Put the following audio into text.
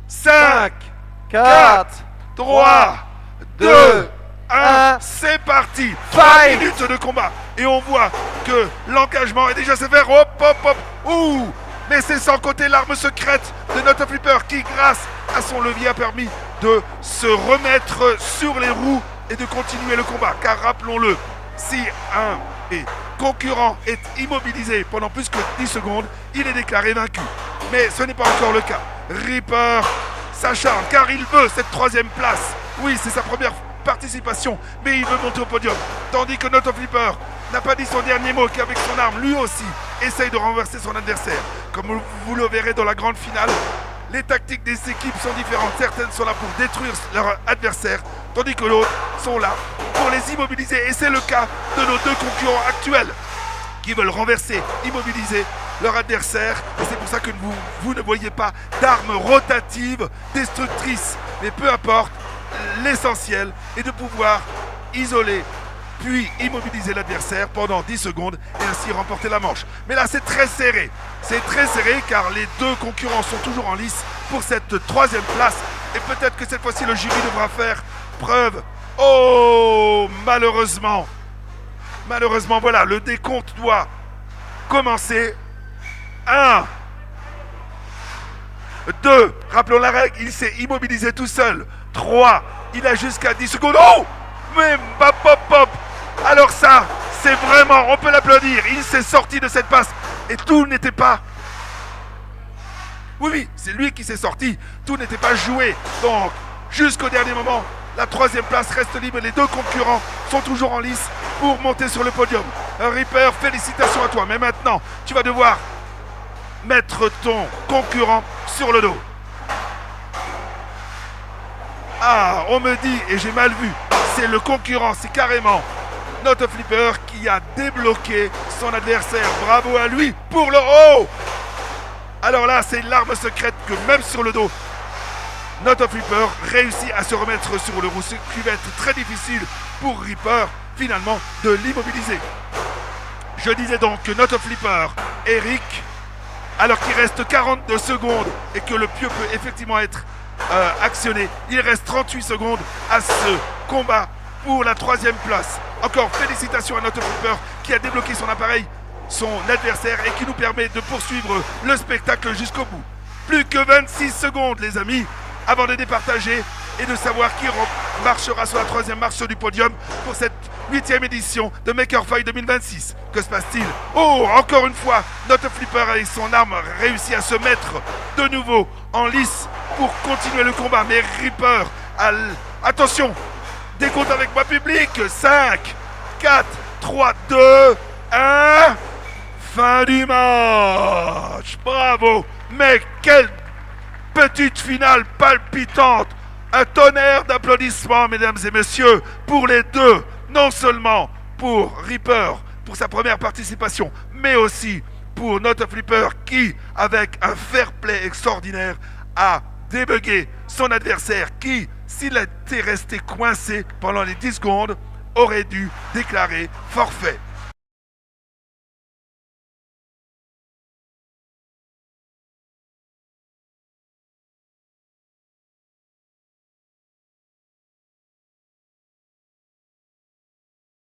5, 4, 3, 2, 2, 1, c'est parti. 3 Fight. minutes de combat. Et on voit que l'engagement est déjà sévère. Hop, hop, hop. Ouh. Mais c'est sans compter l'arme secrète de notre Flipper qui, grâce à son levier, a permis de se remettre sur les roues et de continuer le combat. Car rappelons-le, si un concurrent est immobilisé pendant plus que 10 secondes, il est déclaré vaincu. Mais ce n'est pas encore le cas. Reaper s'acharne car il veut cette 3e place. Oui, c'est sa première participation, mais il veut monter au podium. Tandis que notre Flipper n'a pas dit son dernier mot, qu'avec son arme, lui aussi, essaye de renverser son adversaire. Comme vous le verrez dans la grande finale, les tactiques des équipes sont différentes. Certaines sont là pour détruire leur adversaire, tandis que d'autres sont là pour les immobiliser. Et c'est le cas de nos 2 concurrents actuels qui veulent renverser, immobiliser leur adversaire. Et c'est pour ça que vous ne voyez pas d'armes rotatives destructrices. Mais peu importe, l'essentiel est de pouvoir isoler puis immobiliser l'adversaire pendant 10 secondes et ainsi remporter la manche. Mais là, c'est très serré. C'est très serré car les 2 concurrents sont toujours en lice pour cette 3e place. Et peut-être que cette fois-ci, le jury devra faire preuve. Oh, malheureusement. Malheureusement, voilà, le décompte doit commencer. 1, 2, rappelons la règle, il s'est immobilisé tout seul. 3, il a jusqu'à 10 secondes. Oh, mais pop, pop, pop. Alors ça, c'est vraiment, on peut l'applaudir. Il s'est sorti de cette passe et tout n'était pas... Oui, c'est lui qui s'est sorti. Tout n'était pas joué. Donc, jusqu'au dernier moment, la 3e place reste libre. Les 2 concurrents sont toujours en lice pour monter sur le podium. Reaper, félicitations à toi. Mais maintenant, tu vas devoir mettre ton concurrent sur le dos. Ah, on me dit, et j'ai mal vu, c'est le concurrent, c'est carrément notre Flipper qui a débloqué son adversaire. Bravo à lui pour le haut. Alors là, c'est l'arme secrète que même sur le dos, notre Flipper réussit à se remettre sur le roue. Ce qui va être très difficile pour Reaper, finalement, de l'immobiliser. Je disais donc que notre Flipper, Eric, alors qu'il reste 42 secondes et que le pieu peut effectivement être actionné, il reste 38 secondes à ce combat pour la 3e place. Encore félicitations à notre Flipper qui a débloqué son appareil, son adversaire et qui nous permet de poursuivre le spectacle jusqu'au bout. Plus que 26 secondes les amis avant de départager et de savoir qui marchera sur la 3e marche du podium pour cette 8e édition de Maker Fight 2026. Que se passe-t-il? Oh, encore une fois, notre Flipper avec son arme réussit à se mettre de nouveau en lice pour continuer le combat. Mais Reaper, attention, décompte avec moi public. 5, 4, 3, 2, 1. Fin du match. Bravo. Mais quelle petite finale palpitante. Un tonnerre d'applaudissements, mesdames et messieurs, pour les 2. Non seulement pour Reaper, pour sa première participation, mais aussi pour notre Flipper qui, avec un fair play extraordinaire, a débugué son adversaire qui, s'il était resté coincé pendant les 10 secondes, aurait dû déclarer forfait.